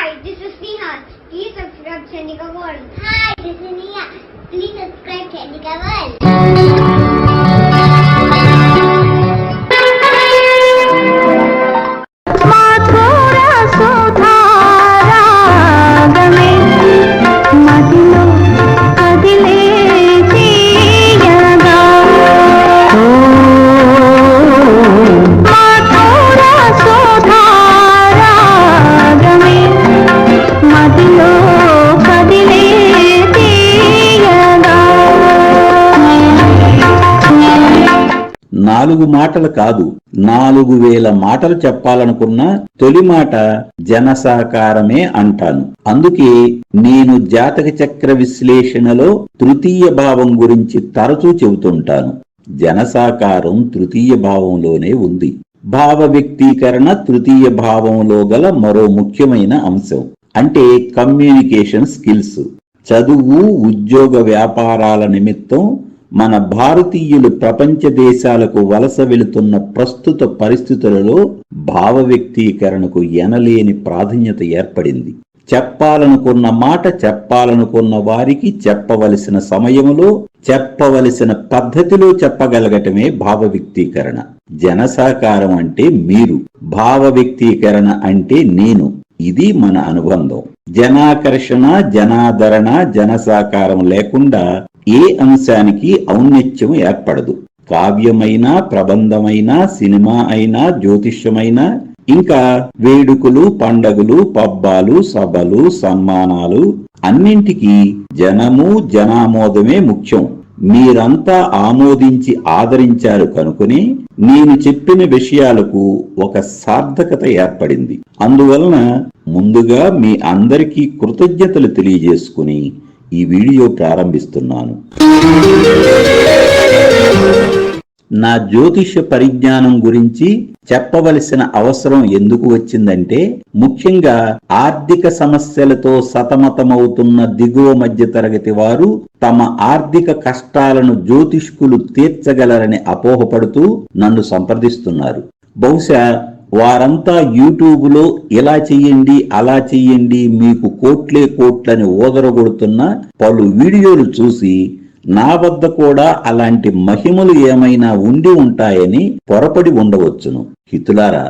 Hi, this is Neha. Please subscribe Chandika World. Hi, this is Neha. Please subscribe Chandika World. నాలుగు మాటలు కాదు 4000 మాటలు చెప్పాలనుకున్న తొలి మాట జనసాకారమే అంటాను. అందుకే నేను జాతక చక్ర విశ్లేషణలో తృతీయ భావం గురించి తరచూ చెబుతుంటాను. జనసాకారం తృతీయ భావంలోనే ఉంది. భావ వ్యక్తీకరణ తృతీయ భావంలో గల మరో ముఖ్యమైన అంశం. అంటే కమ్యూనికేషన్ స్కిల్స్. చదువు, ఉద్యోగ, వ్యాపారాల నిమిత్తం మన భారతీయులు ప్రపంచ దేశాలకు వలస వెళుతున్న ప్రస్తుత పరిస్థితులలో భావ వ్యక్తీకరణకు ఎనలేని ప్రాధాన్యత ఏర్పడింది. చెప్పాలనుకున్న మాట చెప్పాలనుకున్న వారికి చెప్పవలసిన సమయంలో చెప్పవలసిన పద్ధతిలో చెప్పగలగటమే భావ వ్యక్తీకరణ. జనసాకారం అంటే మీరు, భావ వ్యక్తీకరణ అంటే నేను. ఇది మన అనుబంధం. జనాకర్షణ, జనాదరణ, జనసాకారం లేకుండా ఏ అంశానికి ఔన్నత్యం ఏర్పడదు. కావ్యమైనా, ప్రబంధమైనా, సినిమా అయినా, జ్యోతిష్యమైనా, ఇంకా వేడుకలు, పండగలు, పబ్బాలు, సభలు, సన్మానాలు అన్నింటికీ జనము, జనామోదమే ముఖ్యం. మీరంతా ఆమోదించి ఆదరించారు కనుకొని నేను చెప్పిన విషయాలకు ఒక సార్థకత ఏర్పడింది. అందువలన ముందుగా మీ అందరికీ కృతజ్ఞతలు తెలియజేసుకుని ఈ వీడియో ప్రారంభిస్తున్నాను. నా జ్యోతిష్య పరిజ్ఞానం గురించి చెప్పవలసిన అవసరం ఎందుకు వచ్చిందంటే, ముఖ్యంగా ఆర్థిక సమస్యలతో సతమతమవుతున్న దిగువ మధ్య తరగతి వారు తమ ఆర్థిక కష్టాలను జ్యోతిష్కులు తీర్చగలరని అపోహపడుతూ నన్ను సంప్రదిస్తున్నారు. బహుశా వారంతా యూట్యూబ్లో ఇలా చెయ్యండి, అలా చెయ్యండి, మీకు కోట్లే కోట్లని ఓదరగొడుతున్న పలు వీడియోలు చూసి నా వద్ద కూడా అలాంటి మహిమలు ఏమైనా ఉండి ఉంటాయని పొరపడి ఉండవచ్చును. హితులారా,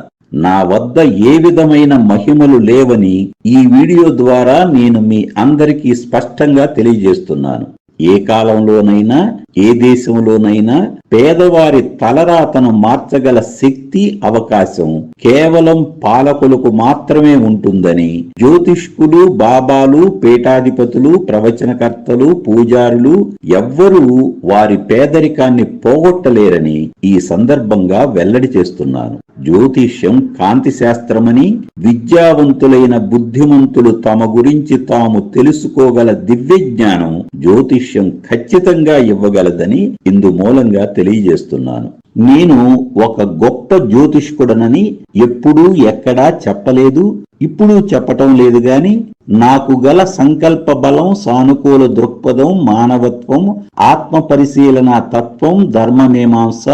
నా వద్ద ఏ విధమైన మహిమలు లేవని ఈ వీడియో ద్వారా నేను మీ అందరికీ స్పష్టంగా తెలియజేస్తున్నాను. ఏ కాలంలోనైనా, ఏ దేశంలోనైనా పేదవారి తలరాతను మార్చగల శక్తి, అవకాశం కేవలం పాలకులకు మాత్రమే ఉంటుందని జ్యోతిష్కులు, బాబాలు, పీఠాధిపతులు, ప్రవచనకర్తలు, పూజారులు ఎవ్వరూ వారి పేదరికాన్ని పోగొట్టలేరని ఈ సందర్భంగా వెల్లడి చేస్తున్నాను. జ్యోతిష్యం కాంతి శాస్త్రమని, విద్యావంతులైన బుద్ధిమంతులు తమ గురించి తాము తెలుసుకోగల దివ్యజ్ఞానం జ్యోతిష్యం ఖచ్చితంగా ఇవ్వగలదని ఇందు మూలంగా తెలియజేస్తున్నాను. నేను ఒక గొప్ప జ్యోతిష్కుడనని ఎప్పుడూ ఎక్కడా చెప్పలేదు, ఇప్పుడు చెప్పటం లేదు. గాని నాకు గల సంకల్ప బలం, సానుకూల దృక్పథం, మానవత్వం, ఆత్మ పరిశీలన తత్వం, ధర్మమీమాంస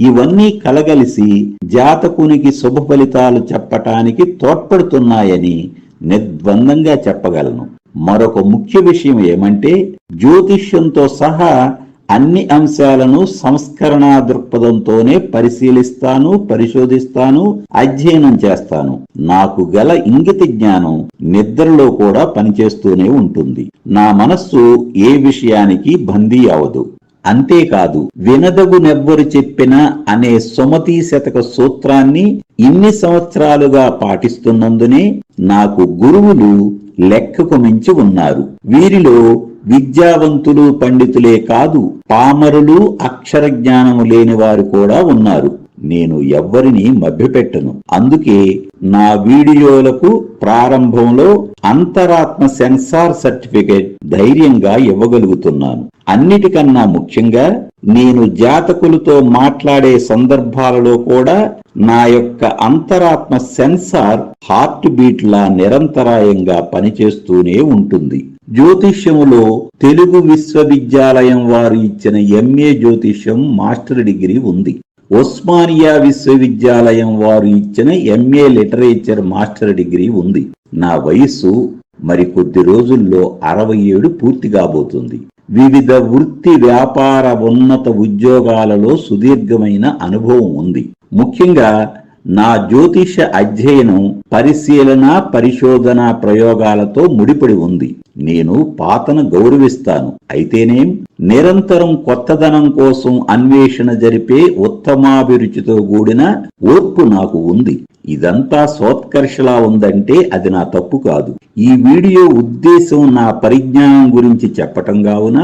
ఇవన్నీ కలగలిసి జాతకునికి శుభ ఫలితాలు చెప్పటానికి తోడ్పడుతున్నాయని నిర్ద్వందంగా చెప్పగలను. మరొక ముఖ్య విషయం ఏమంటే, జ్యోతిష్యంతో సహా అన్ని అంశాలను సంస్కరణా దృక్పథంతోనే పరిశీలిస్తాను, పరిశోధిస్తాను, అధ్యయనం చేస్తాను. నాకు గల ఇంగిత జ్ఞానం నిద్రలో కూడా పనిచేస్తూనే ఉంటుంది. నా మనస్సు ఏ విషయానికి బందీ అవదు. అంతేకాదు, వినదగునెవ్వరు చెప్పినా అనే సుమతీ శతక సూత్రాన్ని ఇన్ని సంవత్సరాలుగా పాటిస్తున్నందునే నాకు గురువులు లెక్కకు మించి ఉన్నారు. వీరిలో విద్యావంతులు, పండితులే కాదు, పామరులు, అక్షర జ్ఞానము లేని వారు కూడా ఉన్నారు. నేను ఎవ్వరిని మభ్యపెట్టను. అందుకే నా వీడియోలకు ప్రారంభంలో అంతరాత్మ సెన్సార్ సర్టిఫికేట్ ధైర్యంగా ఇవ్వగలుగుతున్నాను. అన్నిటికన్నా ముఖ్యంగా నేను జాతకులతో మాట్లాడే సందర్భాలలో కూడా నా యొక్క అంతరాత్మ సెన్సార్ హార్ట్ బీట్ లా నిరంతరాయంగా పనిచేస్తూనే ఉంటుంది. జ్యోతిష్యములో తెలుగు విశ్వవిద్యాలయం వారు ఇచ్చిన ఎంఏ జ్యోతిష్యం మాస్టర్ డిగ్రీ ఉంది. ఉస్మానియా విశ్వవిద్యాలయం వారు ఇచ్చిన ఎంఏ లిటరేచర్ మాస్టర్ డిగ్రీ ఉంది. నా వయస్సు మరికొద్ది రోజుల్లో 67 పూర్తి కాబోతుంది. వివిధ వృత్తి వ్యాపార ఉన్నత ఉద్యోగాలలో సుదీర్ఘమైన అనుభవం ఉంది. ముఖ్యంగా నా జ్యోతిష అధ్యయనం పరిశీలన పరిశోధన ప్రయోగాలతో ముడిపడి ఉంది. నేను పాతను గౌరవిస్తాను. అయితేనేం నిరంతరం కొత్తదనం కోసం అన్వేషణ జరిపే ఉత్తమాభిరుచితో కూడిన ఓర్పు నాకు ఉంది. ఇదంతా సోత్కర్షలా ఉందంటే అది నా తప్పు కాదు. ఈ వీడియో ఉద్దేశం నా పరిజ్ఞానం గురించి చెప్పటం కావున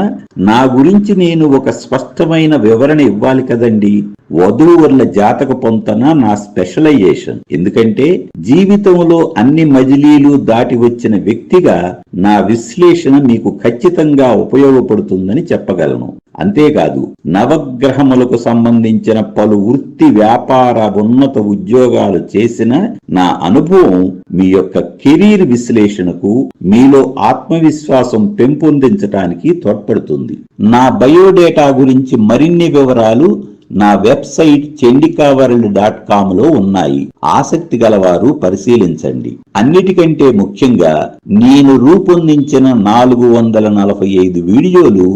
నా గురించి నేను ఒక స్పష్టమైన వివరణ ఇవ్వాలి కదండి. వధూవరుల జాతక పొంతన నా స్పెషలైజేషన్. ఎందుకంటే జీవితంలో అన్ని మజిలీలు దాటి వచ్చిన వ్యక్తిగా నా విశ్లేషణ మీకు ఖచ్చితంగా ఉపయోగపడుతుందని చెప్పగలను. అంతేకాదు నవగ్రహములకు సంబంధించిన పలు వృత్తి వ్యాపార ఉన్నత ఉద్యోగాలు చేసిన నా అనుభవం మీ యొక్క కెరీర్ విశ్లేషణకు, మీలో ఆత్మవిశ్వాసం పెంపొందించడానికి తోడ్పడుతుంది. నా బయోడేటా గురించి మరిన్ని వివరాలు నా వెబ్సైట్ chandikaworld.com లో ఉన్నాయి. ఆసక్తి గలవారు పరిశీలించండి. అన్నిటికంటే ముఖ్యంగా నేను రూపొందించిన 445 వీడియోలు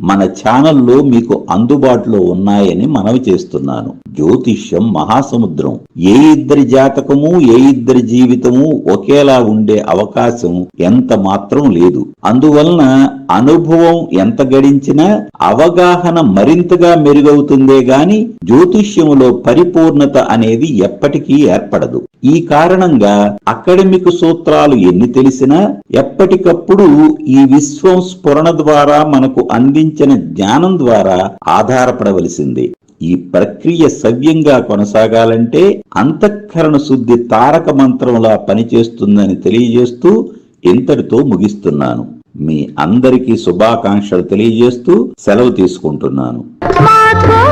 మన ఛానల్లో మీకు అందుబాటులో ఉన్నాయని మనవి చేస్తున్నాను. జ్యోతిష్యం మహాసముద్రం. ఏ ఇద్దరి జాతకము ఏ ఇద్దరి జీవితము ఒకేలా ఉండే అవకాశం ఎంత మాత్రం లేదు. అందువలన అనుభవం ఎంత గడించినా అవగాహన మరింతగా మెరుగవుతుందే గాని జ్యోతిష్యములో పరిపూర్ణత అనేది ఎప్పటికీ ఏర్పడదు. ఈ కారణంగా అకాడమిక్ సూత్రాలు ఎన్ని తెలిసినా ఎప్పటికప్పుడు ఈ విశ్వం స్ఫురణ ద్వారా మనకు అందించిన జ్ఞానం ద్వారా ఆధారపడవలసిందే. ఈ ప్రక్రియ సవ్యంగా కొనసాగాలంటే అంతఃకరణ శుద్ధి తారక మంత్రంలా పనిచేస్తుందని తెలియజేస్తూ ఇంతటితో ముగిస్తున్నాను. మీ అందరికీ శుభాకాంక్షలు తెలియజేస్తూ సెలవు తీసుకుంటున్నాను. మధుర